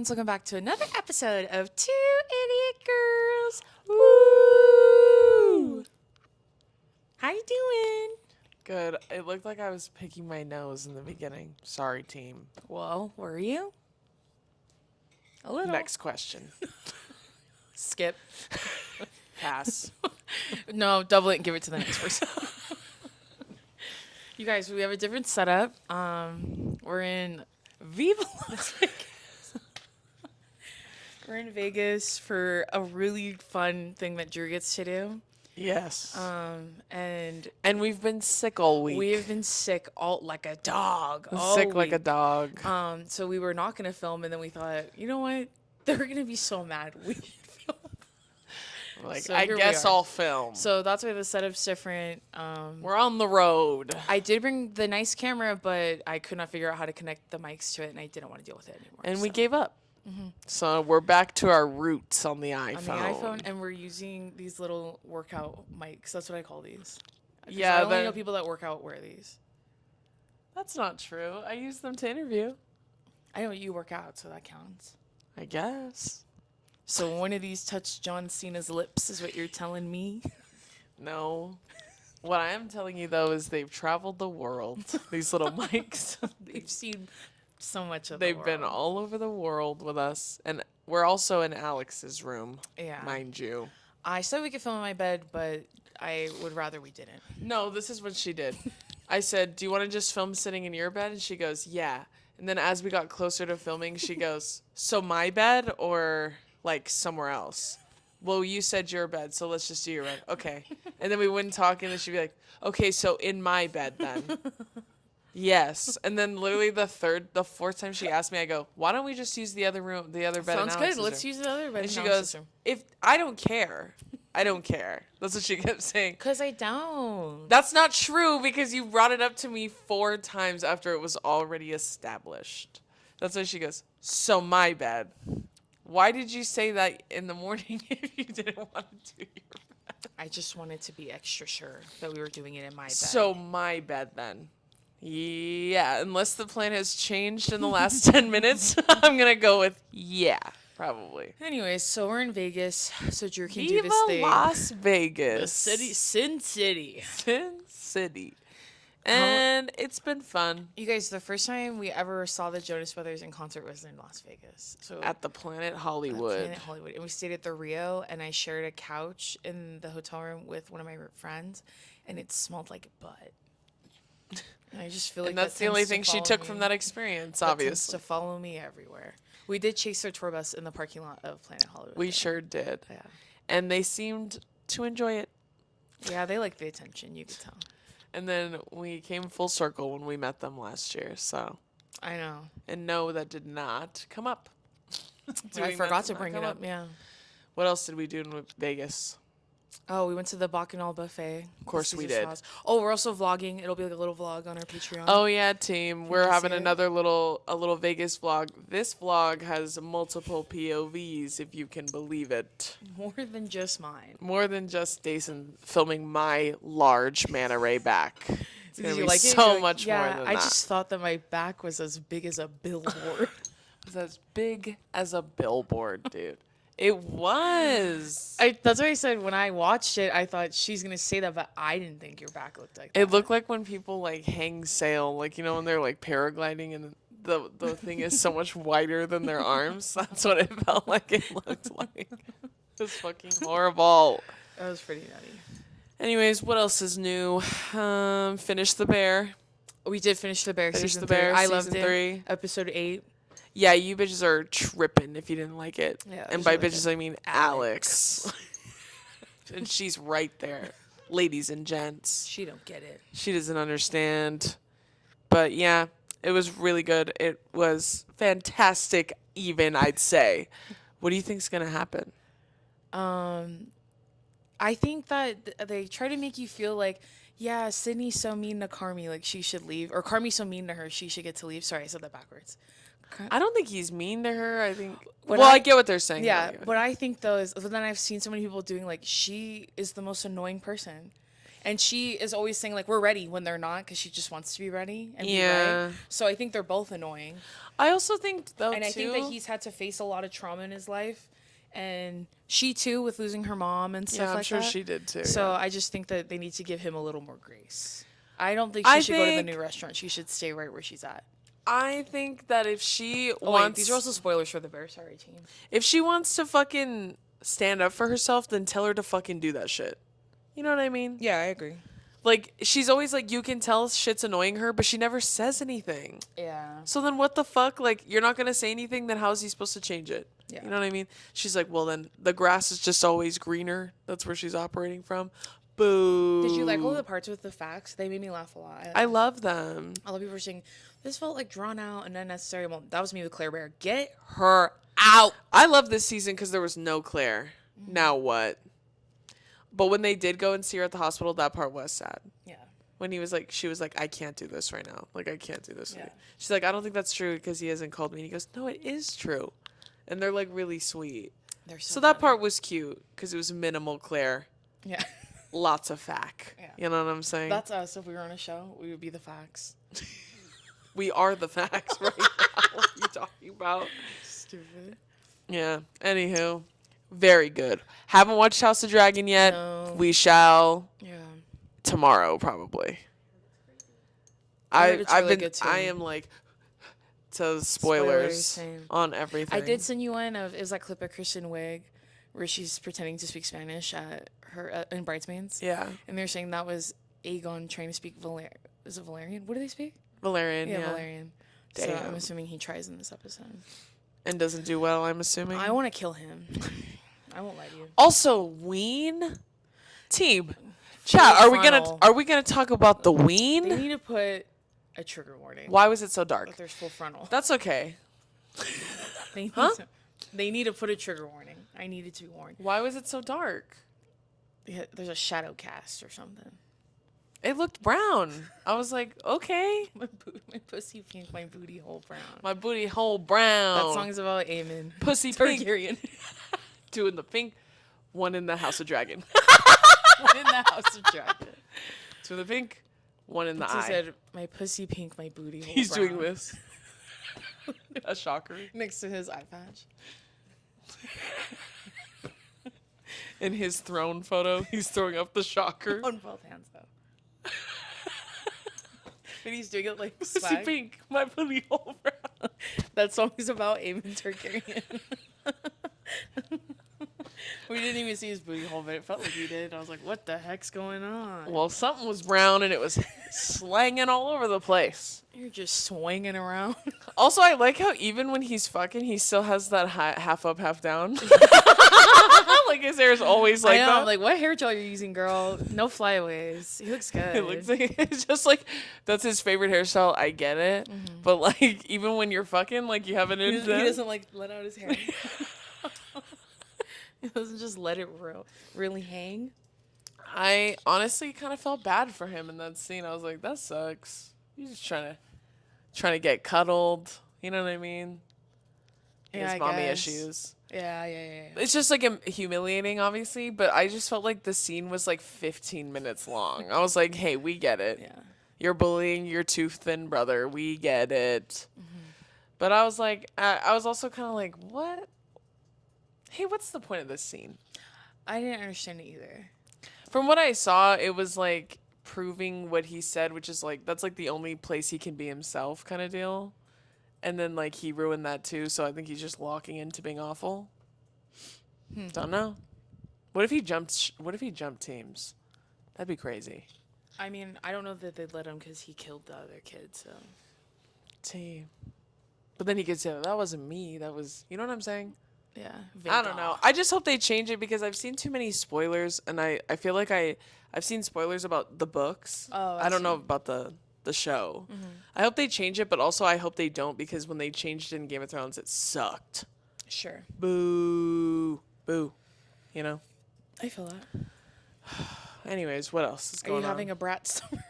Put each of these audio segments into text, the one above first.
friends. Welcome back to another episode of Two Idiot Girls. Woo! How you doing? Good. It looked like I was picking my nose in the beginning. Sorry, team. Well, were you? A little. Next question. Skip. Pass. No, double it and give it to the next person. You guys, we have a different setup. We're in Viva Las Vegas. We're in Vegas for a really fun thing that Drew gets to do. Yes. And we've been sick all week. we have been sick all like a dog. Sick like a dog. So we were not gonna film, and then we thought, you know what? They're gonna be so mad. We can film. Like, So I here we guess are. I'll film. So that's why the setup's different. We're on the road. I did bring the nice camera, but I could not figure out how to connect the mics to it, and I didn't want to deal with it anymore. And we so. gave up. So we're back to our roots on the iPhone. On the iPhone, and we're using these little workout mics. That's what I call these. 'Cause Yeah, I only they're- know people that work out wear these. That's not true. I use them to interview. I know you work out, so that counts. I guess. So one of these touched John Cena's lips, is what you're telling me? No. What I am telling you, though, is they've traveled the world. These little mics. They've seen so much of They've the been world. all over the world with us. And we're also in Alex's room, Yeah. mind you. I said we could film in my bed, but I would rather we didn't. No, this is what she did. I said, do you want to just film sitting in your bed? And she goes, yeah. And then as we got closer to filming, she goes, so my bed or like somewhere else? Well, you said your bed, so let's just do your bed. Okay. And then we wouldn't talk, and then she'd be like, okay, so in my bed then. Yes. And then literally the fourth time she asked me, I go, why don't we just use the other room, the other bed? Sounds in good. Alex's Let's room? use the other bed. And she goes, if I don't care. I don't care. That's what she kept saying. Because I don't. That's not true because you brought it up to me 4 times after it was already established. That's why she goes, so my bed. Why did you say that in the morning if you didn't want to do your bed? I just wanted to be extra sure that we were doing it in my bed. So my bed then. Yeah, unless the plan has changed in the last 10 minutes, I'm going to go with yeah, probably. Anyways, so we're in Vegas, so Drew can do Viva this thing. Las Vegas. The city, Sin City. Sin City. And it's been fun. You guys, the first time we ever saw the Jonas Brothers in concert was in Las Vegas. So At the Planet at Hollywood. Planet Hollywood. And we stayed at the Rio, and I shared a couch in the hotel room with one of my friends, and it smelled like butt. And I just feel like And that's that the only tends to thing she follow took me. from that experience, That tends obviously. to follow me everywhere. We did chase their tour bus in the parking lot of Planet Hollywood. We though. sure did. Yeah. And they seemed to enjoy it. Yeah, they like the attention, you could tell. And then we came full circle when we met them last year. So, I know. and no, that did not come up. I Doing that forgot did to not bring it come up, yeah. What else did we do in Vegas? Oh, we went to the Bacchanal buffet. Of course we did. Oh, we're also vlogging. It'll be like a little vlog on our Patreon. Oh yeah, team. We're you having see it? another little Vegas vlog. This vlog has multiple POVs, if you can believe it. More than just mine. More than just Jason filming my large manta ray back. It's gonna Did you be like it? so You're like, much more yeah, than I that. just thought that my back was as big as a billboard. It was as big as a billboard, dude. It was. That's what I said when I watched it. I thought she's gonna say that, but I didn't think your back looked like that. It looked like when people like hang sail, like, you know, when they're like paragliding and the thing is so much wider than their arms. That's what it felt like it looked like. It was fucking horrible. That was pretty nutty. Anyways, what else is new? Finished The Bear. We did finish The Bear Finished season The Bear 3. I season loved it. 3. Episode 8. Yeah, you bitches are tripping if you didn't like it. Yeah, and she by liked bitches, it. I mean Alex. And she's right there. Ladies and gents. She don't get it. She doesn't understand. But yeah, it was really good. It was fantastic, even, I'd say. What do you think's going to happen? I think that they try to make you feel like, yeah, Sydney's so mean to Carmi, like she should leave. Or Carmi's so mean to her, she should get to leave. Sorry, I said that backwards. I don't think he's mean to her. I think... What well, I- I get what they're saying. Yeah, though. what I think though is, but then I've seen so many people doing like, she is the most annoying person. And she is always saying, like, we're ready when they're not because she just wants to be ready and be Yeah. right. So I think they're both annoying. I also think, though, And I think that he's had to face a lot of trauma in his life. And she, too, with losing her mom and stuff yeah, I'm like sure that. she did, too. So yeah. I just think that they need to give him a little more grace. I don't think she should go to the new restaurant. She should stay right where she's at. I think that if she Oh, wants... wait, these are also spoilers for the Bear. Sorry, team. If she wants to fucking stand up for herself, then tell her to fucking do that shit. You know what I mean? Yeah, I agree. Like, she's always like, you can tell shit's annoying her, but she never says anything. Yeah. So then what the fuck? Like, you're not going to say anything, then how is he supposed to change it? Yeah. You know what I mean? She's like, well, then the grass is just always greener. That's where she's operating from. Boo. Did you like all the parts with the facts? They made me laugh a lot. I love them. A lot of people were saying, this felt like drawn out and unnecessary. Well, that was me with Claire Bear. Get her out. I love this season because there was no Claire. Mm-hmm. Now what? But when they did go and see her at the hospital, that part was sad. Yeah. When he was like, she was like, I can't do this right now. Like, I can't do this. Yeah. She's like, I don't think that's true because he hasn't called me. And he goes, no, it is true. And they're like really sweet. They're So that funny. part was cute because it was minimal Claire. Yeah. Lots of fact. Yeah. You know what I'm saying? That's us. If we were on a show, we would be the facts. We are the facts right now. What are you talking about? Stupid. Yeah. Anywho, very good. Haven't watched House of Dragon yet. No. We shall Yeah. tomorrow probably. I heard it's I've really been good, too. I am like to Spoilers, spoilers same. on everything. I did send you one of, it was that clip of Kristen Wiig where she's pretending to speak Spanish at her, in Bridesmaids. Yeah. And they're saying that was Aegon trying to speak is it Valerian? What do they speak? Valerian. Yeah. Valerian. So Damn. I'm assuming he tries in this episode. And doesn't do well, I'm assuming. I want to kill him. I won't lie to you. Also, Ween team. Chat, frontal. are we gonna talk about the They Ween? need to put a trigger warning. Why was it so dark? If there's full frontal. That's okay. They need, Huh? they need to put a trigger warning. I needed to be warned. Why was it so dark? Yeah, there's a shadow cast or something. It looked brown. I was like, okay. My pussy pink, my booty hole brown. My booty hole brown. That song's about Aemon. Pussy pink. Targaryen. Two in the pink, one in the House of Dragon. One in the House of Dragon. Two in the pink, one in the He eye. said, my pussy pink, my booty hole He's brown. doing this. A shocker. Next to his eye patch. In his throne photo, he's throwing up the shocker. On both hands, though. But he's doing it like Pussy swag. pink, my booty hole brown. That song is about Aemon Targaryen. We didn't even see his booty hole, but it felt like we did. I was like, what the heck's going on? Well, something was brown and it was slanging all over the place. You're just swinging around. Also, I like how even when he's fucking, he still has that half up, half down. Like his hair is always like I know, that. I'm like, what hair gel you're using, girl? No flyaways. He looks good. It looks like it's just like that's his favorite hairstyle. I get it, but like even when you're fucking, like you have it in. He doesn't like let out his hair. He doesn't just let it really hang. I honestly kind of felt bad for him in that scene. I was like, that sucks. He's just trying to get cuddled. You know what I mean? Yeah, His I mommy guess. issues. Yeah. It's just like humiliating, obviously, but I just felt like the scene was like 15 minutes long. I was like, hey, we get it. Yeah. You're bullying your too thin brother. We get it. But I was like, I was also kind of like, what? Hey, what's the point of this scene? I didn't understand it either. From what I saw, it was like proving what he said, which is like, that's like the only place he can be himself kind of deal. And then like he ruined that too, so I think he's just locking into being awful. Don't know. What if he jumped teams? That'd be crazy. I mean, I don't know that they'd let him because he killed the other kid, so. Team. But then he could say, that wasn't me. That was, you know what I'm saying? Yeah. I don't know. I just hope they change it because I've seen too many spoilers, and I feel like I've seen spoilers about the books. Oh, I don't know about the show. I hope they change it, but also I hope they don't because when they changed it in Game of Thrones, it sucked. Sure. Boo. Boo. You know? I feel that. Anyways, what else is Are going you on? having a Brat Summer?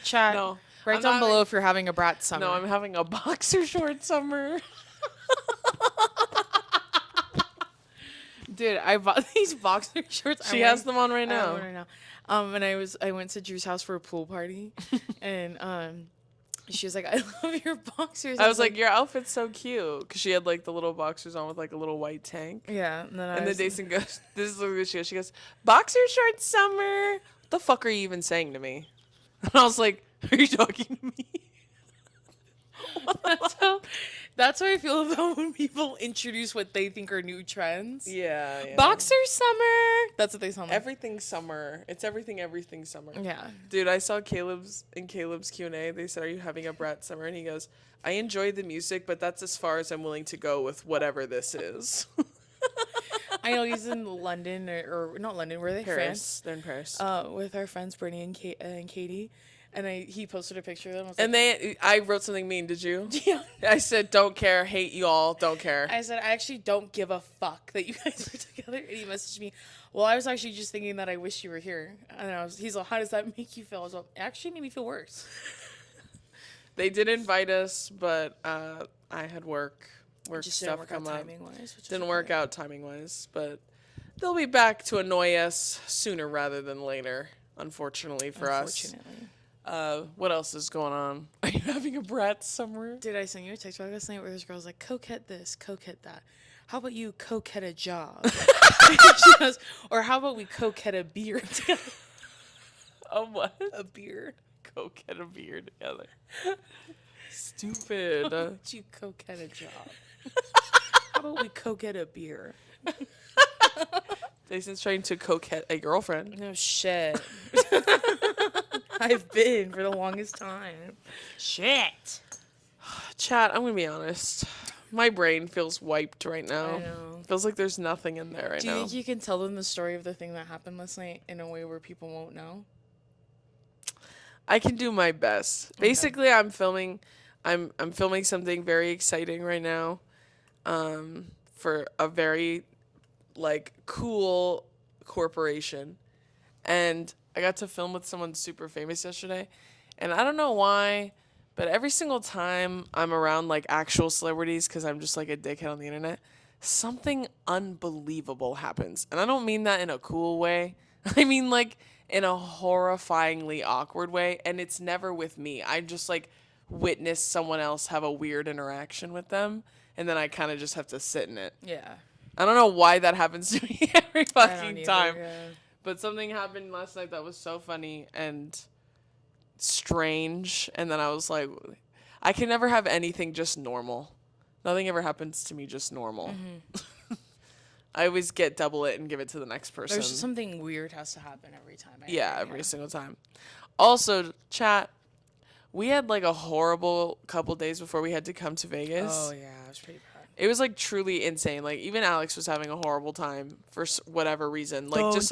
Chat. No. Write I'm down not below having- if you're having a Brat Summer. No, I'm having a boxer short summer. Dude, I bought these boxer shorts. She has them on right I have now. one right now. And I went to Drew's house for a pool party, and she was like, "I love your boxers." I was like, your outfit's so cute. Because she had, like, the little boxers on with, like, a little white tank. "Yeah." And then And then Dason goes, this is what she goes. She goes, boxer shorts summer. What the fuck are you even saying to me? And I was like, are you talking to me? that's how I feel about when people introduce what they think are new trends. Yeah. Boxer summer. That's what they sound like. Everything summer. It's everything summer. Yeah. Dude, I saw Caleb's Q&A. They said, are you having a Brat Summer? And he goes, I enjoy the music, but that's as far as I'm willing to go with whatever this is. I know he's in London or not London. Where are they? Paris. France. They're in Paris. With our friends Brittany and Katie, and he posted a picture of them. I was And I wrote something mean. Did you? yeah. I said, don't care, hate you all, don't care. I said I actually don't give a fuck that you guys are together. And he messaged me, well, I was actually just thinking that I wish you were here. And he's like, how does that make you feel? I was like, it actually made me feel worse. They did invite us, but I had work Just stuff didn't work come out up. timing-wise, which Didn't is work okay. out timing-wise, but they'll be back to annoy us sooner rather than later, unfortunately for us. Unfortunately. What else is going on? Are you having a Brat Summer? Did I send you a text last night where this girl's like, coquette this, coquette that? How about you coquette a job? She goes, or how about we coquette a beer together? Oh, what? A beer. Go get a beer together. Stupid. How about you coquette a job? How about we coquette a beer? Jason's trying to coquette a girlfriend. No shit. I've been for the longest time. Shit. Chat, I'm going to be honest. My brain feels wiped right now. I know. Feels like there's nothing in there right Do you now. think you can tell them the story of the thing that happened last night in a way where people won't know? I can do my best. Okay. Basically, I'm filming something very exciting right now, for a very, like, cool corporation, and I got to film with someone super famous yesterday, and I don't know why, but every single time I'm around, like, actual celebrities, because I'm just like a dickhead on the internet, something unbelievable happens, and I don't mean that in a cool way. I mean, like, in a horrifyingly awkward way, and it's never with me. I just, like, witness someone else have a weird interaction with them, and then I kind of just have to sit in it. Yeah. I don't know why that happens to me every I don't fucking either, time. yeah. But something happened last night that was so funny and strange, and then I was like, I can never have anything just normal. Nothing ever happens to me just normal. Mm-hmm. I always get double it and give it to the next person. There's something weird has to happen every time. Every single time. Also, chat, we had like a horrible couple days before we had to come to Vegas. Oh yeah, it was pretty bad. It was like truly insane. Like even Alex was having a horrible time for whatever reason. Like just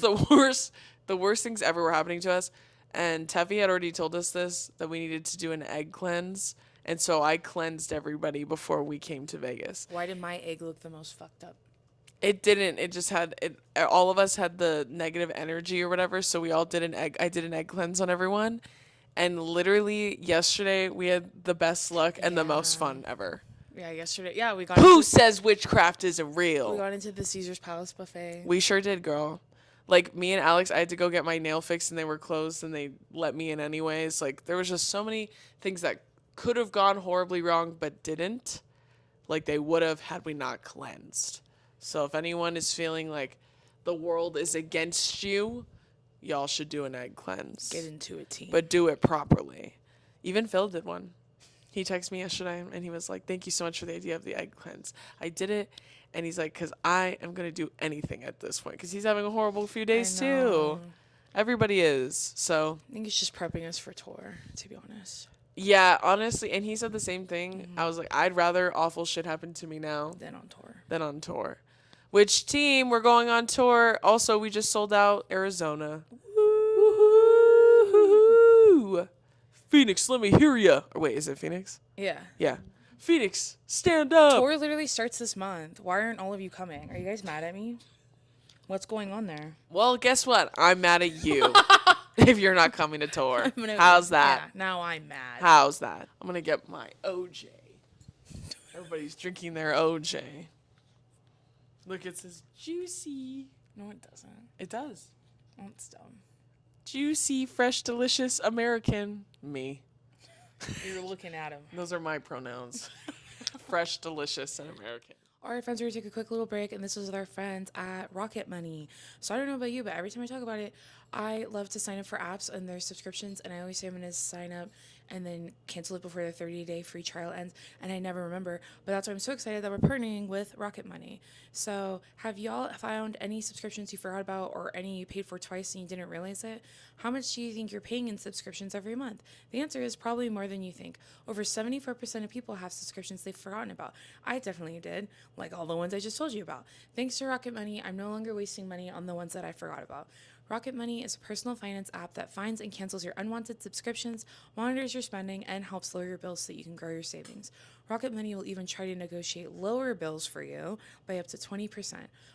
the worst things ever were happening to us. And Tevi had already told us that we needed to do an egg cleanse. And so I cleansed everybody before we came to Vegas. Why did my egg look the most fucked up? It didn't. It just had it. All of us had the negative energy or whatever. So we all did an egg. I did an egg cleanse on everyone. And literally yesterday we had the best luck and the most fun ever. Yeah, yesterday. Yeah, we got. Who says witchcraft isn't real? We got into the Caesar's Palace buffet. We sure did, girl. Like me and Alex, I had to go get my nail fixed and they were closed and they let me in anyways. Like there was just so many things that could have gone horribly wrong but didn't. Like they would have had we not cleansed. So if anyone is feeling like the world is against you, y'all should do an egg cleanse. Get into a team. But do it properly. Even Phil did one. He texted me yesterday and he was like, thank you so much for the idea of the egg cleanse. I did it. And he's like, because I am going to do anything at this point. Because he's having a horrible few days too. Everybody is. So I think it's just prepping us for tour, to be honest. yeah, honestly. And he said the same thing. I was like, I'd rather awful shit happen to me now Then on tour. than on tour. Which team? We're going on tour. Also, we just sold out Arizona. Woo-hoo-hoo. Phoenix, let me hear ya. Or wait, is it Phoenix? Yeah. Yeah. Phoenix, stand up. Tour literally starts this month. Why aren't all of you coming? Are you guys mad at me? What's going on there? Well, guess what? I'm mad at you if you're not coming to tour. How's that? Yeah, now I'm mad. How's that? I'm going to get my OJ. Everybody's drinking their OJ. Look, it says juicy. No, it doesn't. It does. Oh, it's dumb. Juicy, fresh, delicious, American. Me. You're looking at him. Those are my pronouns. Fresh, delicious, and American. All right, friends, we're going to take a quick little break, and this is with our friends at Rocket Money. So I don't know about you, but every time I talk about it, I love to sign up for apps and their subscriptions, and I always say I'm going to sign up and then cancel it before the 30-day free trial ends, and I never remember. But that's why I'm so excited that we're partnering with Rocket Money. So have y'all found any subscriptions you forgot about or any you paid for twice and you didn't realize it? How much do you think you're paying in subscriptions every month? The answer is probably more than you think. Over 74% of people have subscriptions they've forgotten about. I definitely did, like all the ones I just told you about. Thanks to Rocket Money, I'm no longer wasting money on the ones that I forgot about. Rocket Money is a personal finance app that finds and cancels your unwanted subscriptions, monitors your spending, and helps lower your bills so you can grow your savings. Rocket Money will even try to negotiate lower bills for you by up to 20%.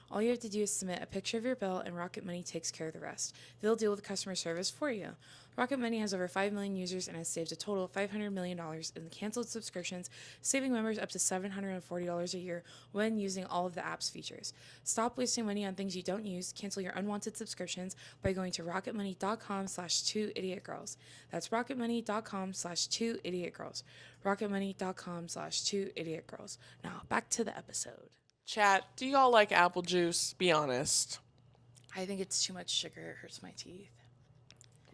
All you have to do is submit a picture of your bill, and Rocket Money takes care of the rest. They'll deal with customer service for you. Rocket Money has over 5 million users and has saved a total of $500 million in canceled subscriptions, saving members up to $740 a year when using all of the app's features. Stop wasting money on things you don't use. Cancel your unwanted subscriptions by going to rocketmoney.com/2idiotgirls. That's rocketmoney.com/2idiotgirls. rocketmoney.com/2idiotgirls. Now, back to the episode. Chat, do y'all like apple juice? Be honest. I think it's too much sugar. It hurts my teeth.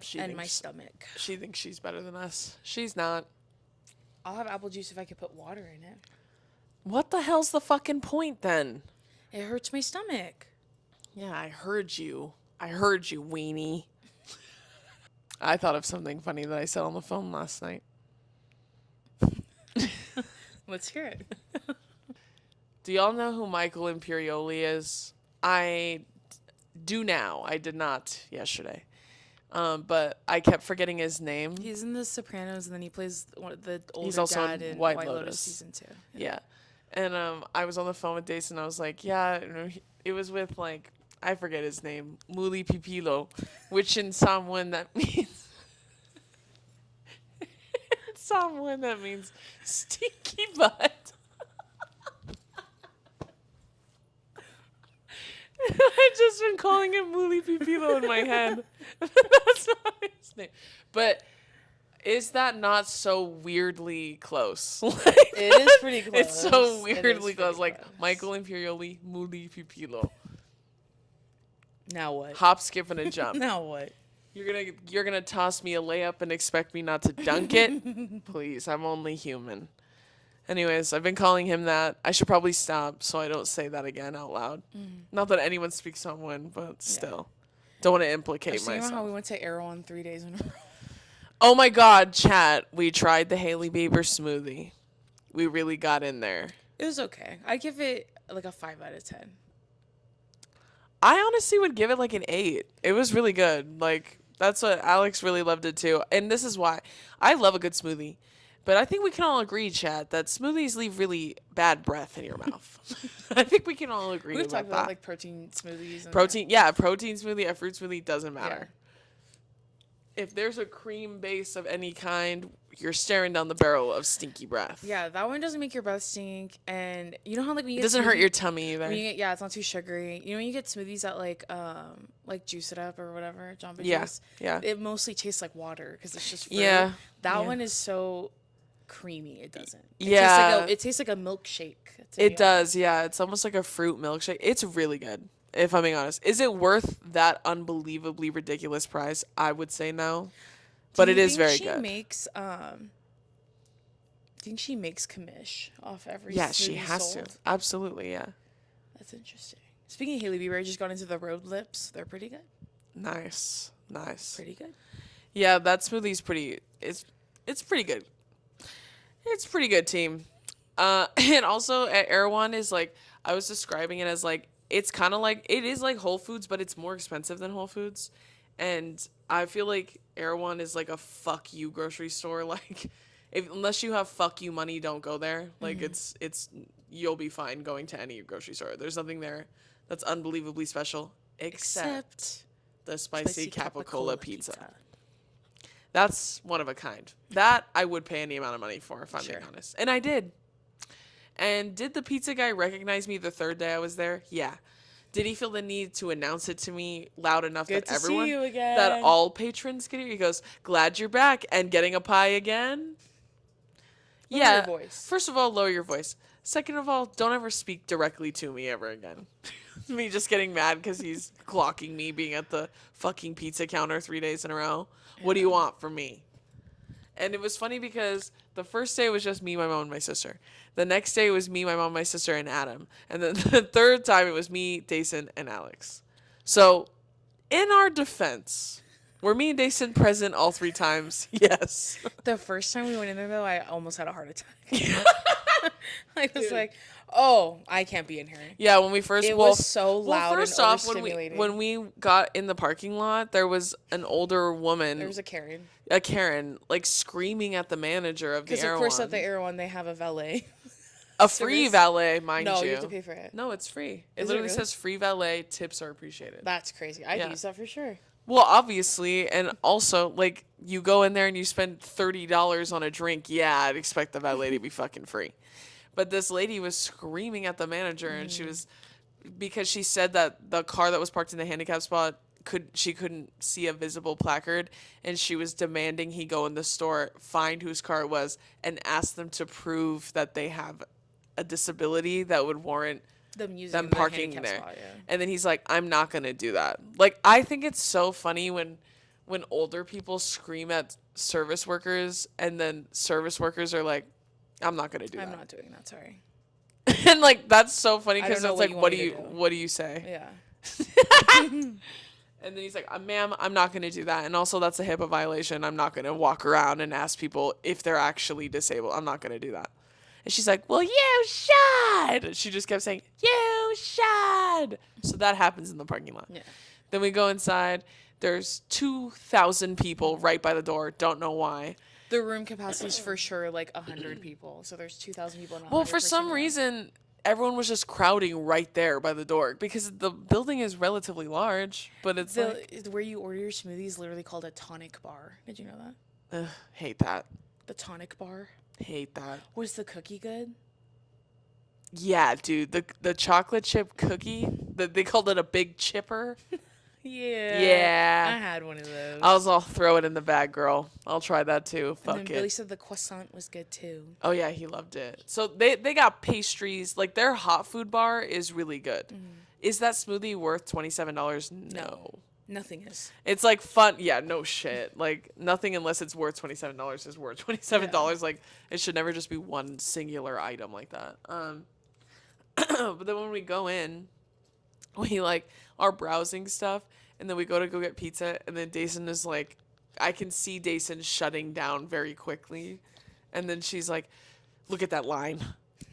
She and my thinks, stomach. She thinks she's better than us. She's not. I'll have apple juice if I could put water in it. What the hell's the fucking point then? It hurts my stomach. Yeah, I heard you. I heard you, weenie. I thought of something funny that I said on the phone last night. Let's hear it. Do y'all know who Michael Imperioli is? I do now. I did not yesterday. But I kept forgetting his name. He's in The Sopranos, and then he plays the older He's also dad in White White Lotus. Lotus season 2. Yeah. And I was on the phone with Dace, and I was like, yeah, it was with, like, I forget his name, Muli Pipilo, which in Samoan that means... Samoan that means stinky butt. I've just been calling him Muli Pipilo in my head. That's not his name. But is that not so weirdly close? Like, It is pretty close. It's so weirdly close. Close. Like Michael Imperioli, Muli Pipilo. Now what? Hop, skip, and a jump. Now what? You're gonna toss me a layup and expect me not to dunk it? Please, I'm only human. Anyways, I've been calling him that. I should probably stop so I don't say that again out loud. Not that anyone speaks Samoan, but still. Don't want to implicate You know myself. how we went to Erewhon 3 days in a row? Oh my god, chat. We tried the Hailey Bieber smoothie. We really got in there. It was okay. I give it like a 5 out of 10. I honestly would give it like an 8. It was really good. Like, that's what Alex really loved it too. And this is why. I love a good smoothie. But I think we can all agree, chat, that smoothies leave really bad breath in your mouth. I think we can all agree We've about talked that. about like protein smoothies. And Protein smoothie, a fruit smoothie, doesn't matter. Yeah. If there's a cream base of any kind, you're staring down the barrel of stinky breath. Yeah, that one doesn't make your breath stink, and you know how like when you It get doesn't hurt your tummy either. it's not too sugary. You know when you get smoothies at like Juice It Up or whatever, Jamba Juice. Yeah. It mostly tastes like water because it's just fruit. Yeah. That one is so creamy. It doesn't. It tastes like a milkshake. It does. Yeah, it's almost like a fruit milkshake. It's really good. If I'm being honest, is it worth that unbelievably ridiculous price? I would say no, but it is very good. I think she makes commish off every. Yeah, she smoothie has sold. to. Absolutely, yeah. That's interesting. Speaking of Hailey Bieber, I just got into the Road Lips. They're pretty good. Nice. Pretty good. Yeah, that smoothie's pretty. It's pretty good. It's pretty good, team. And also at Erewhon is like I was describing it as like it's kind of like it is like Whole Foods, but it's more expensive than Whole Foods. And I feel like Erewhon is like a fuck you grocery store. Like unless you have fuck you money, don't go there. Like it's you'll be fine going to any grocery store. There's nothing there that's unbelievably special except the spicy capicola pizza. That's one of a kind. That I would pay any amount of money for if I'm being honest. And I did. And did the pizza guy recognize me the third day I was there? Yeah. Did he feel the need to announce it to me loud enough Good that to see everyone, you again. that all patrons could hear? He goes, glad you're back and getting a pie again? Lower your voice. First of all, lower your voice. Second of all, don't ever speak directly to me ever again. Me just getting mad because he's clocking me being at the fucking pizza counter 3 days in a row. What do you want from me? And it was funny because the first day was just me, my mom, and my sister. The next day was me, my mom, my sister, and Adam. And then the third time it was me, Dason, and Alex. So, in our defense, were me and Dason present all 3 times? Yes. The first time we went in there, though, I almost had a heart attack. I was like, oh, I can't be in here. Yeah, when we first... It was so loud well, first and off, overstimulating. when we got in the parking lot, there was an older woman... There was a Karen. A Karen, like, screaming at the manager of the Erewhon. Because, of course, at the Erewhon, they have a valet. A free valet, mind you. No, you have to pay for it. No, it's free. It Is literally really? says free valet, tips are appreciated. That's crazy. I'd use that for sure. Well, obviously, and also, like, you go in there and you spend $30 on a drink, yeah, I'd expect the valet to be fucking free. But this lady was screaming at the manager, and she was, because she said that the car that was parked in the handicap spot, she couldn't see a visible placard, and she was demanding he go in the store, find whose car it was, and ask them to prove that they have a disability that would warrant them parking there. Spot, yeah. And then he's like, I'm not going to do that. Like, I think it's so funny when older people scream at service workers, and then service workers are like, I'm not going to do that. I'm not doing that, sorry. And, like, that's so funny because it's like, what do you say? Yeah. And then he's like, ma'am, I'm not going to do that. And also, that's a HIPAA violation. I'm not going to walk around and ask people if they're actually disabled. I'm not going to do that. And she's like, well, you should. She just kept saying, you should. So that happens in the parking lot. Yeah. Then we go inside. There's 2,000 people right by the door. Don't know why. The room capacity is for sure like 100 people. So there's 2,000 people in a 100 Well, for some reason, everyone was just crowding right there by the door because the building is relatively large, but it's where you order your smoothie is literally called a tonic bar. Did you know that? Hate that. The tonic bar. Hate that. Was the cookie good? Yeah, dude. The chocolate chip cookie, they called it a big chipper. Yeah. Yeah. I had one of those. I'll throw it in the bag, girl. I'll try that too. Fuck and then Billy said the croissant was good too. Oh yeah, he loved it. So they got pastries. Like their hot food bar is really good. Is that smoothie worth $27? No. Nothing is. It's like fun. Yeah, no shit. Like nothing unless it's worth $27 is worth $27. Yeah. Like it should never just be one singular item like that. But then when we go in, we like are browsing stuff, and then we go get pizza, and then Dason is like, I can see Dason shutting down very quickly, and then she's like, look at that line.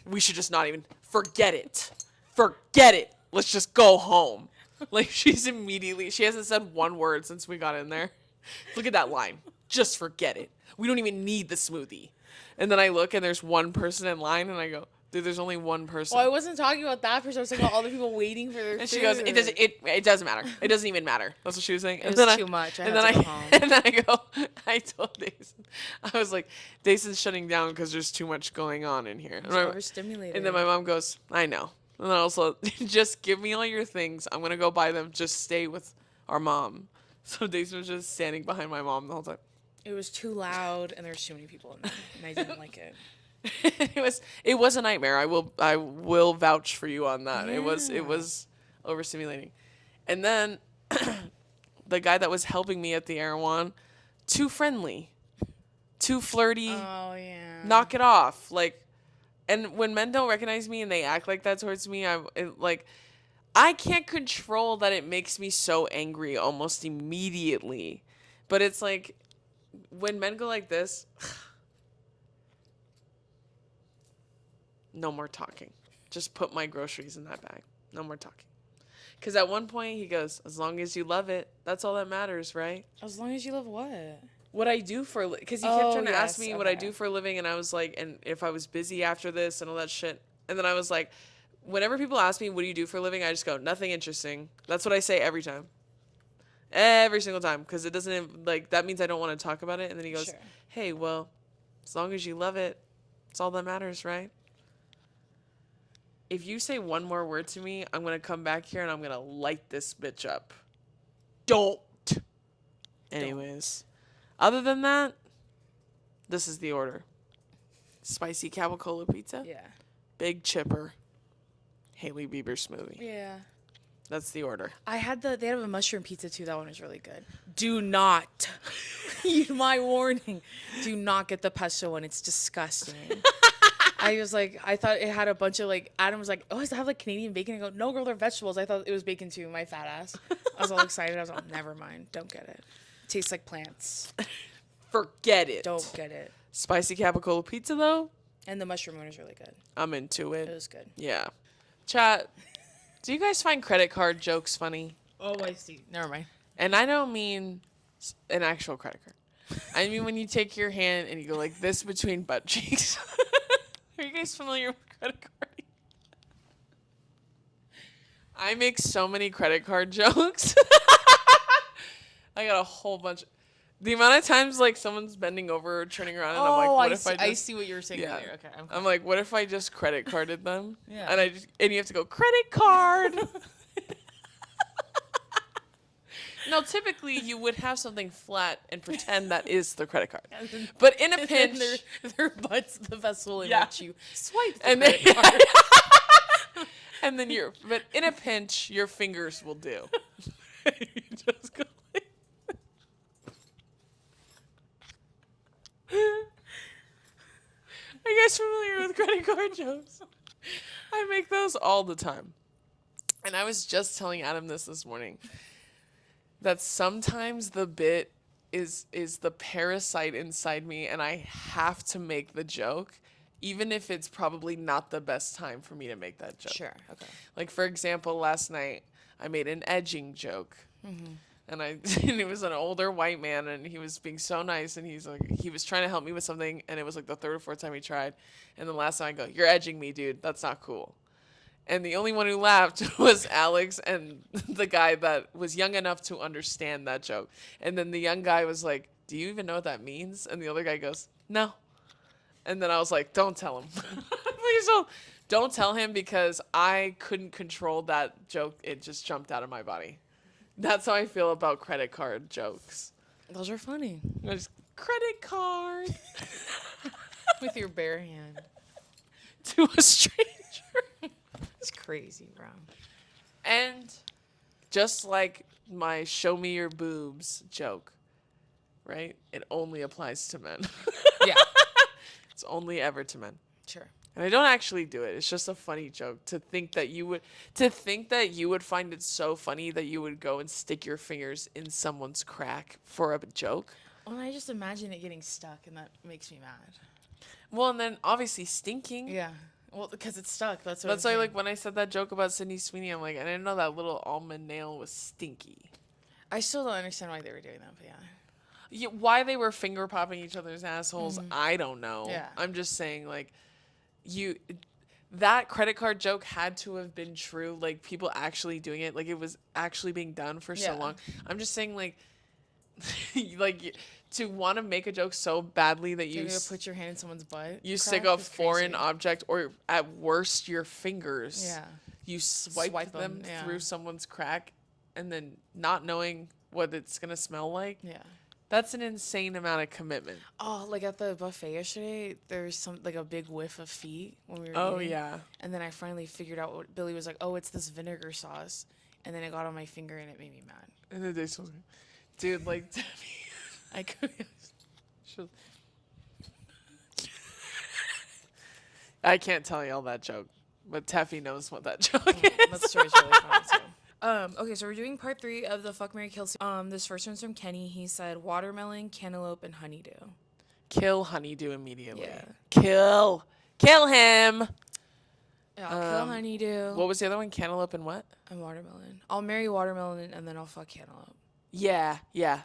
We should just not even forget it. Forget it. Let's just go home. Like she hasn't said one word since we got in there. Look at that line. Just forget it. We don't even need the smoothie. And then I look and there's one person in line and I go, dude, there's only one person. Well, I wasn't talking about that person. I was talking about all the people waiting for their food. And she goes, it doesn't matter. It doesn't even matter. That's what she was saying. It was too much. I had to go home. And then I told Dason, I was like, Dason's shutting down because there's too much going on in here. It's overstimulated. And then my mom goes, I know. And then also, just give me all your things. I'm going to go buy them. Just stay with our mom. So Dason was just standing behind my mom the whole time. It was too loud, and there was too many people in there, and I didn't like it. It was a nightmare. I will vouch for you on that. Yeah. It was overstimulating. And then the guy that was helping me at the Erewhon, too friendly, too flirty. Oh yeah. Knock it off. Like, and when men don't recognize me and they act like that towards me, I can't control that. It makes me so angry almost immediately. But it's like when men go like this, no more talking. Just put my groceries in that bag. No more talking. Because at one point he goes, as long as you love it, that's all that matters, right? As long as you love what? What I do for, because he kept trying to ask me what I do for a living, and I was like, and if I was busy after this and all that shit. And then I was like, whenever people ask me, what do you do for a living? I just go, nothing interesting. That's what I say every time. Every single time. Because it doesn't, like, that means I don't want to talk about it. And then he goes, hey, well, as long as you love it, it's all that matters, right? if you say one more word to me, I'm going to come back here and I'm going to light this bitch up. Don't. Anyways. Other than that, this is the order. Spicy capicola pizza. Yeah. Big chipper. Haley Bieber smoothie. Yeah. That's the order. They have a mushroom pizza too. That one is really good. Do not, my warning, do not get the pesto one. It's disgusting. I thought it had a bunch of like, Adam was like, oh, does it have like Canadian bacon? I go, no, girl, they're vegetables. I thought it was bacon too, my fat ass. I was all excited. I was like, never mind. Don't get it. Tastes like plants. Forget it. Don't get it. Spicy capicola pizza, though? And the mushroom one is really good. I'm into it. It was good. Yeah. Chat, do you guys find credit card jokes funny? Oh, I see. Never mind. And I don't mean an actual credit card. I mean when you take your hand and you go like this between butt cheeks. Are you guys familiar with credit carding? I make so many credit card jokes. I got a whole bunch. The amount of times like someone's bending over or turning around and I'm like, what if I see what you were saying earlier. Okay. I'm like, what if I just credit carded them? Yeah. And you have to go credit card. No, typically you would have something flat and pretend that is the credit card. But in a pinch, their butts the vessel in Yeah. which you swipe the and credit then, card. and then but in a pinch, your fingers will do. You just go like, are you guys familiar with credit card jokes? I make those all the time. And I was just telling Adam this morning. That sometimes the bit is the parasite inside me and I have to make the joke, even if it's probably not the best time for me to make that joke. Sure. Okay. Like, for example, last night I made an edging joke. Mm-hmm. And and it was an older white man and he was being so nice and he was trying to help me with something and it was like the third or fourth time he tried. And the last time I go, you're edging me, dude. That's not cool. And the only one who laughed was Alex and the guy that was young enough to understand that joke. And then the young guy was like, do you even know what that means? And the other guy goes, no. And then I was like, don't tell him. Please don't tell him because I couldn't control that joke. It just jumped out of my body. That's how I feel about credit card jokes. Those are funny. Just credit card. With your bare hand. To a stranger. It's crazy, bro. And just like my show me your boobs joke, right? It only applies to men. Yeah. It's only ever to men. Sure. And I don't actually do it. It's just a funny joke to think that you would find it so funny that you would go and stick your fingers in someone's crack for a joke. Well, I just imagine it getting stuck and that makes me mad. Well, and then obviously stinking. Yeah. Well, because it's stuck. That's why, like, when I said that joke about Sydney Sweeney, I'm like, I didn't know that little almond nail was stinky. I still don't understand why they were doing that, but yeah. Yeah, why they were finger popping each other's assholes, I don't know. Yeah. I'm just saying, like, that credit card joke had to have been true. Like, people actually doing it. Like, it was actually being done for so long. I'm just saying, like, to want to make a joke so badly that you put your hand in someone's butt. You stick a foreign object, or at worst, your fingers. Yeah. You swipe them through someone's crack, and then not knowing what it's gonna smell like. Yeah. That's an insane amount of commitment. Oh, like at the buffet yesterday, there was a big whiff of feet when we were eating. Yeah. And then I finally figured out what Billy was like, oh, it's this vinegar sauce. And then it got on my finger and it made me mad. And then they told me, dude, like, I could. I can't tell y'all that joke, but Teffy knows what that joke is. That story's really funny too. Okay, so we're doing part 3 of the Fuck, Marry, Kill. This first one's from Kenny. He said watermelon, cantaloupe, and honeydew. Kill honeydew immediately. Yeah. Kill him. Yeah, I'll kill honeydew. What was the other one? Cantaloupe and what? And watermelon. I'll marry watermelon and then I'll fuck cantaloupe. Yeah,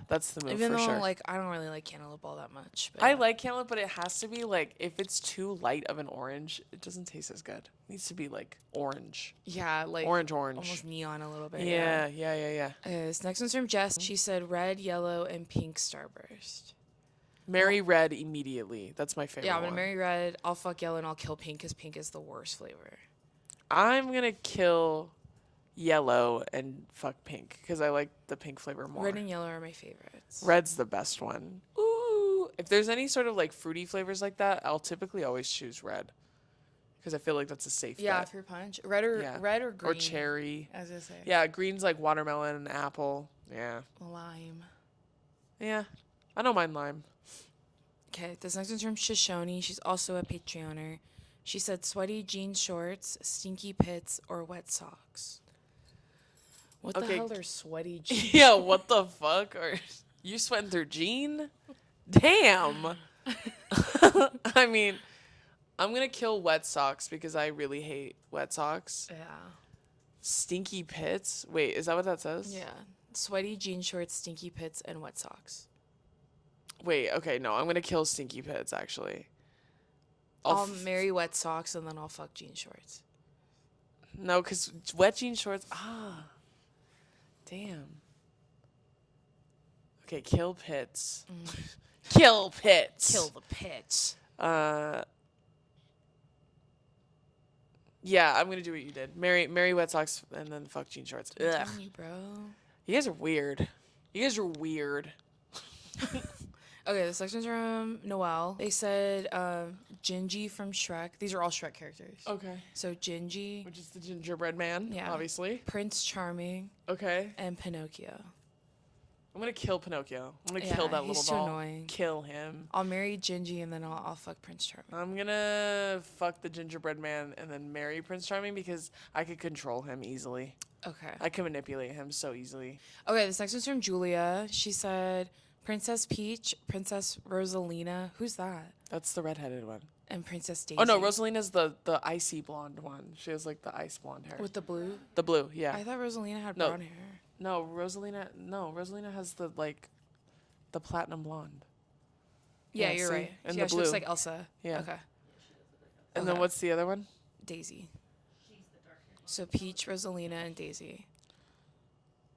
that's the move. Even for though, sure. like, I don't really like cantaloupe all that much. But I like cantaloupe, but it has to be, like, if it's too light of an orange, it doesn't taste as good. It needs to be, like, orange. Yeah, like... Orange. Almost neon a little bit. Yeah. This next one's from Jess. She said red, yellow, and pink starburst. Marry red immediately. That's my favorite Yeah, I'm one. going to marry red, I'll fuck yellow, and I'll kill pink because pink is the worst flavor. I'm gonna kill yellow and fuck pink because I like the pink flavor more. Red and yellow are my favorites. Red's the best one. Ooh, if there's any sort of like fruity flavors like that, I'll typically always choose red because I feel like that's a safe Yeah, bet. fruit punch. Red or green. Or cherry. As I say. Yeah, green's like watermelon and apple. Yeah. Lime. Yeah. I don't mind lime. Okay, this next one's from Shoshone. She's also a Patreoner. She said sweaty jean shorts, stinky pits, or wet socks. What the Okay. hell are sweaty jeans? Yeah, what the fuck? Are you sweating through jean? Damn. I mean, I'm gonna kill wet socks because I really hate wet socks. Yeah. Stinky pits? Wait, is that what that says? Yeah. Sweaty jean shorts, stinky pits, and wet socks. Wait, okay, no, I'm gonna kill stinky pits actually. I'll marry wet socks and then I'll fuck jean shorts. No, because wet jean shorts. Damn. Okay, kill pits. Kill pits. Kill the pits. Yeah, I'm gonna do what you did. Marry wet socks and then fuck jean shorts. I'm Ugh. telling you, bro. You guys are weird. You guys are weird. Okay, this section's from Noelle. They said Gingy from Shrek. These are all Shrek characters. Okay. So Gingy, Which is the gingerbread man, Yeah. obviously. Prince Charming, Okay. and Pinocchio. I'm gonna kill Pinocchio. I'm gonna Yeah, kill that little he's too doll. annoying. Kill him. I'll marry Gingy and then I'll fuck Prince Charming. I'm gonna fuck the gingerbread man and then marry Prince Charming because I could control him easily. Okay. I can manipulate him so easily. Okay, this next one's from Julia. She said Princess Peach, Princess Rosalina. Who's that? That's the redheaded one. And Princess Daisy. Oh no, Rosalina's the icy blonde one. She has like the ice blonde hair. With the blue? The blue, yeah. I thought Rosalina had No. brown hair. No, Rosalina has the the platinum blonde. Yeah, Yeah, you're see? right. And Yeah, the she looks blue. like Elsa. Yeah. Okay. And then Okay. what's the other one? Daisy. So Peach, Rosalina, and Daisy.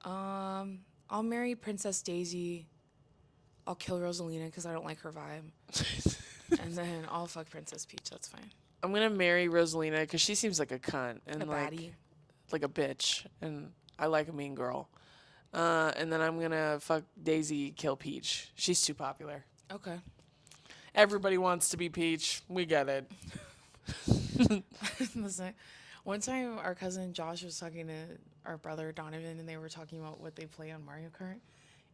I'll marry Princess Daisy. I'll kill Rosalina because I don't like her vibe. And then I'll fuck Princess Peach. That's fine. I'm gonna marry Rosalina because she seems like a cunt and A baddie. like a bitch, and I like a mean girl. And then I'm gonna fuck Daisy, kill Peach. She's too popular. Okay. Everybody wants to be Peach. We get it. Listen, one time our cousin Josh was talking to our brother Donovan, and they were talking about what they play on Mario Kart.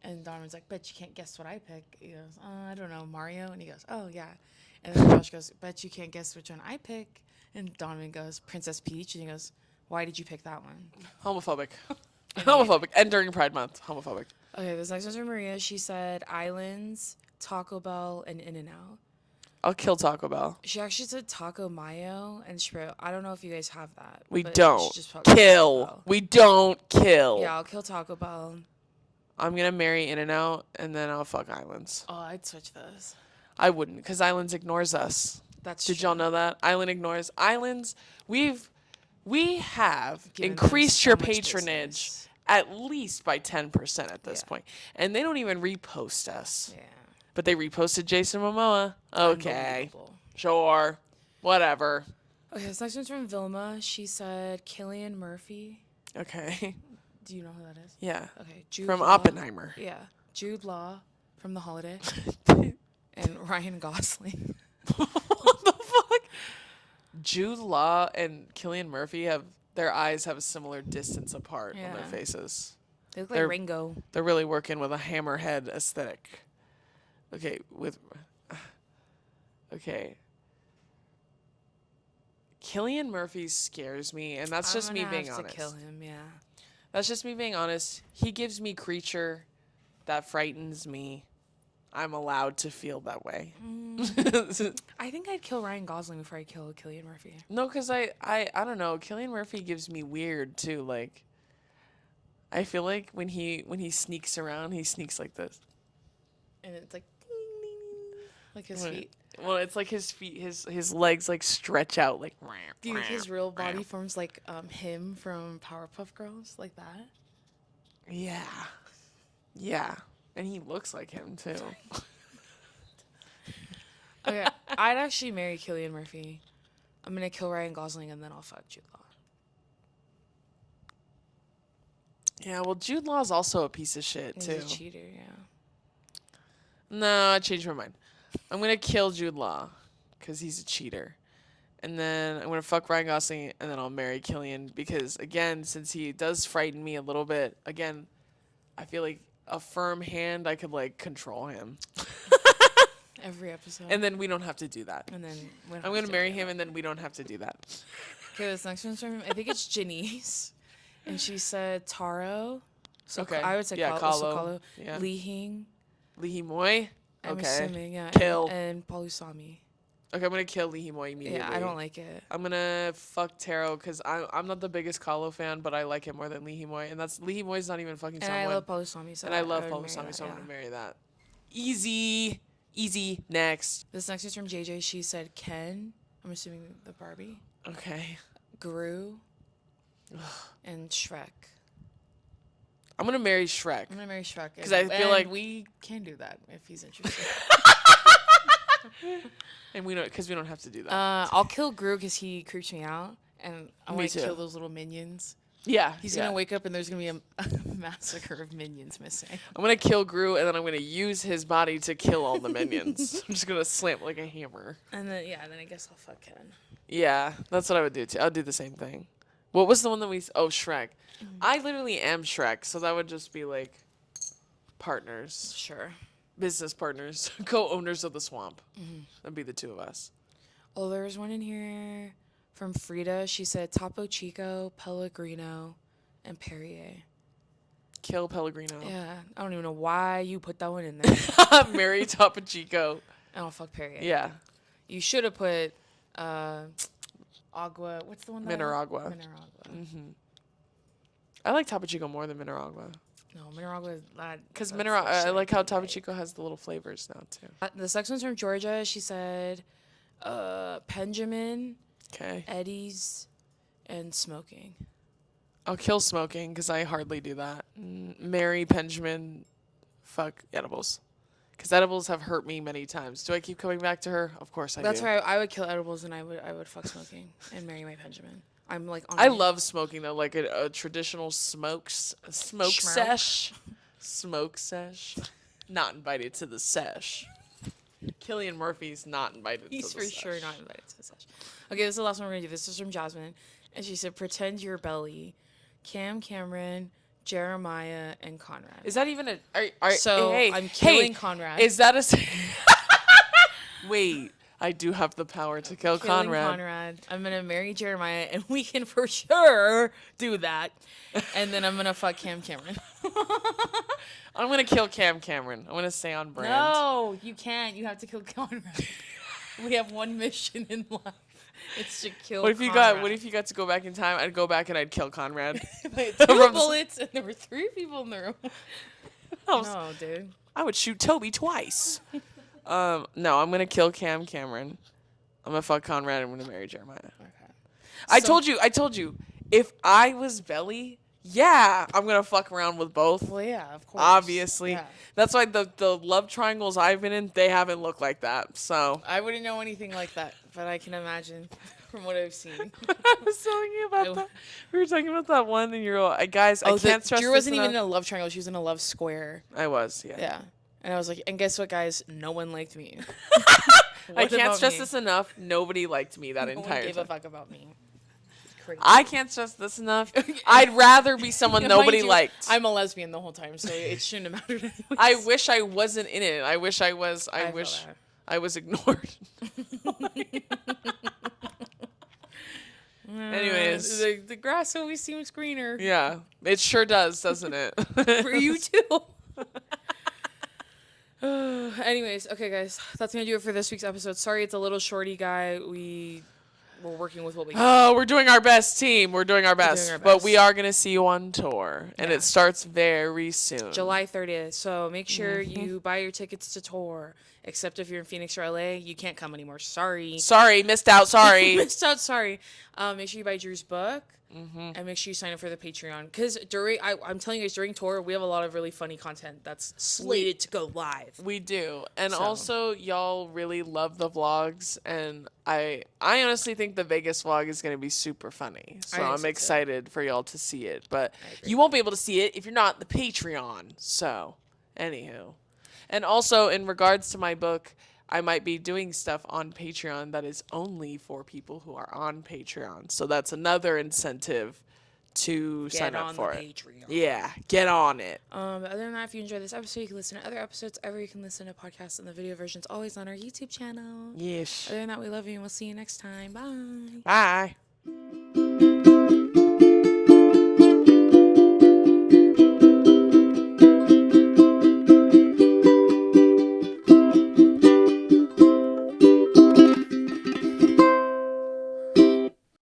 And Donovan's like, bet you can't guess what I pick. He goes, I don't know, Mario. And he goes, oh, yeah. And then Josh goes, bet you can't guess which one I pick. And Donovan goes, Princess Peach. And he goes, why did you pick that one? Homophobic. Homophobic. And during Pride Month, homophobic. Okay, this next one's from Maria. She said Islands, Taco Bell, and In-N-Out. I'll kill Taco Bell. She actually said Taco Mayo, and she wrote, I don't know if you guys have that. We but don't she just put Taco kill. Bell. We don't kill. Yeah, I'll kill Taco Bell. I'm gonna marry In-N-Out and then I'll fuck Islands. Oh, I'd switch those. I wouldn't, because Islands ignores us. That's Did true. y'all know that? Island ignores Islands. We have Given them increased so your much patronage business. at least by 10% at this Yeah. point. And they don't even repost us. Yeah. But they reposted Jason Momoa. Okay. Unbelievable. Sure. Whatever. Okay, this next one's from Vilma. She said Cillian Murphy. Okay. Do you know who that is? Yeah. Okay, Jude From Law. Oppenheimer. Yeah, Jude Law from The Holiday, and Ryan Gosling. What the fuck? Jude Law and Cillian Murphy have their eyes have a similar distance apart on their Yeah. faces. They look like They're- Ringo. They're really working with a hammerhead aesthetic. Okay. Cillian Murphy scares me, and that's just me being honest. To kill him, yeah. That's just me being honest. He gives me creature that frightens me. I'm allowed to feel that way. I think I'd kill Ryan Gosling before I kill Cillian Murphy. No, because I don't know. Cillian Murphy gives me weird too. Like, I feel like when he sneaks around, he sneaks like this. And it's like, ding, ding, ding, like his feet. Well, it's like his feet, his legs like stretch out like. Do you think his real body forms like him from Powerpuff Girls, like that? Yeah, yeah, and he looks like him too. Okay, I'd actually marry Cillian Murphy. I'm gonna kill Ryan Gosling and then I'll fuck Jude Law. Yeah, well, Jude Law's also a piece of shit, He's too. a cheater, yeah. No, I changed my mind. I'm going to kill Jude Law because he's a cheater. And then I'm going to fuck Ryan Gosling, and then I'll marry Killian because, again, since he does frighten me a little bit, again, I feel like a firm hand, I could, like, control him. Every episode. And then we don't have to do that. And then I'm going to marry him, and then we don't have to do that. Okay, this next one's from, I think it's Janice. And she said Taro. So Okay. I would say Yeah, Kahlo. Yeah. Lee Hing. Lee Moy. I'm Okay. assuming, yeah. Kill. And Paulusami. Okay, I'm gonna kill Lee Moy immediately. Yeah, I don't like it. I'm gonna fuck Taro because I'm not the biggest Kahlo fan, but I like him more than Lee Moy, and that's Lee Moy's not even fucking And someone. I love Paulusami, so and I love would marry Paulusami, that, so I'm yeah. gonna marry that. Easy. Next. This next is from JJ. She said Ken. I'm assuming the Barbie. Okay. Gru. And Shrek. I'm gonna marry Shrek. I'm gonna marry Shrek Because I feel like we can do that if he's interested. and we don't have to do that. I'll kill Gru because he creeps me out, and I Me want to too. kill those little minions. Yeah. He's gonna wake up and there's gonna be a massacre of minions missing. I'm gonna kill Gru, and then I'm gonna use his body to kill all the minions. I'm just gonna slam like a hammer. And then I guess I'll fuck Ken. Yeah, that's what I would do too. I'd do the same thing. What was the one that we? Oh, Shrek. I literally am Shrek, so that would just be like partners, Sure. business partners, co-owners of the swamp. That'd be the two of us. Oh, there's one in here from Frida. She said Topo Chico, Pellegrino, and Perrier. Kill Pellegrino. Yeah, I don't even know why you put that one in there. Marry Topo Chico. And I'll fuck Perrier. Yeah. You should have put Agua. What's the one? Mineragua. Mineragua. I like Topo Chico more than Mineragua. No, Mineragua is not. Because that's I like how shit. Topo Chico has the little flavors now too. The next one's from Georgia. She said Benjamin, Okay. Eddie's, and smoking. I'll kill smoking because I hardly do that. Marry Benjamin. Fuck edibles. Because edibles have hurt me many times. Do I keep coming back to her? Of course I do. That's why I would kill edibles and I would fuck smoking and marry my Benjamin. I'm like on I it. love smoking though, like a traditional smoke Schmoke. sesh. Not invited to the sesh. Killian Murphy's not invited He's to the for sesh. sure not invited to the session. Okay, this is the last one we're gonna do. This is from Jasmine, and she said, "Pretend you're Belly, Cameron, Jeremiah, and Conrad." Is that even a? So hey, I'm killing hey, Conrad. Is that a? Wait, I do have the power to kill Killing Conrad. I'm gonna marry Jeremiah, and we can for sure do that. And then I'm gonna fuck Cameron. I'm gonna kill Cameron. I'm gonna stay on brand. No, you can't. You have to kill Conrad. We have one mission in life. It's to kill. What if you Conrad. got? What if you got to go back in time? I'd go back and I'd kill Conrad. Two bullets, and there were 3 people in the room. No, dude. I would shoot Toby twice. No, I'm gonna kill Cameron. I'm gonna fuck Conrad. And I'm gonna marry Jeremiah. Okay. I told you. If I was Belly, yeah, I'm gonna fuck around with both. Well, yeah, of course. Obviously, Yeah. that's why the love triangles I've been in, they haven't looked like that. So I wouldn't know anything like that, but I can imagine from what I've seen. I was telling you about that. We were talking about that one, and you're all, guys, I can't stress Drew this wasn't even in enough. a love triangle. She was in a love square. I was, yeah. Yeah. And I was like, and guess what, guys? No one liked me. I What can't about stress me? this enough. Nobody liked me that No one entire gave a time. fuck about me. Crazy. I can't stress this enough. I'd rather be someone Mind nobody you, liked. I'm a lesbian the whole time, so it shouldn't have mattered anyways. I wish I wasn't in it. I wish I was. I feel wish that. I was ignored. Anyways. The grass always seems greener. Yeah, it sure does, doesn't it? For you too. Anyways, okay, guys, that's gonna do it for this week's episode. Sorry, it's a little shorty, guy. We're working with what we got. Oh, we're doing our best, team. We're doing our best. our But best. we are going to see you on tour. And Yeah. it starts very soon. July 30th. So make sure you buy your tickets to tour. Except if you're in Phoenix or LA, you can't come anymore. Sorry. Sorry, missed out. Sorry. Missed out. Sorry. Make sure you buy Drew's book. And make sure you sign up for the Patreon. Because I'm telling you guys, during tour, we have a lot of really funny content that's slated to go live. We do. And So. also, y'all really love the vlogs. And I honestly think the Vegas vlog is going to be super funny. So I'm excited for y'all to see it. But you won't be able to see it if you're not the Patreon. So, anywho. And also, in regards to my book, I might be doing stuff on Patreon that is only for people who are on Patreon. So that's another incentive to sign up for it. Patreon. Yeah, get on it. But other than that, if you enjoyed this episode, you can listen to other episodes. You can listen to podcasts, and the video version's always on our YouTube channel. Yes. Other than that, we love you, and we'll see you next time. Bye. Bye.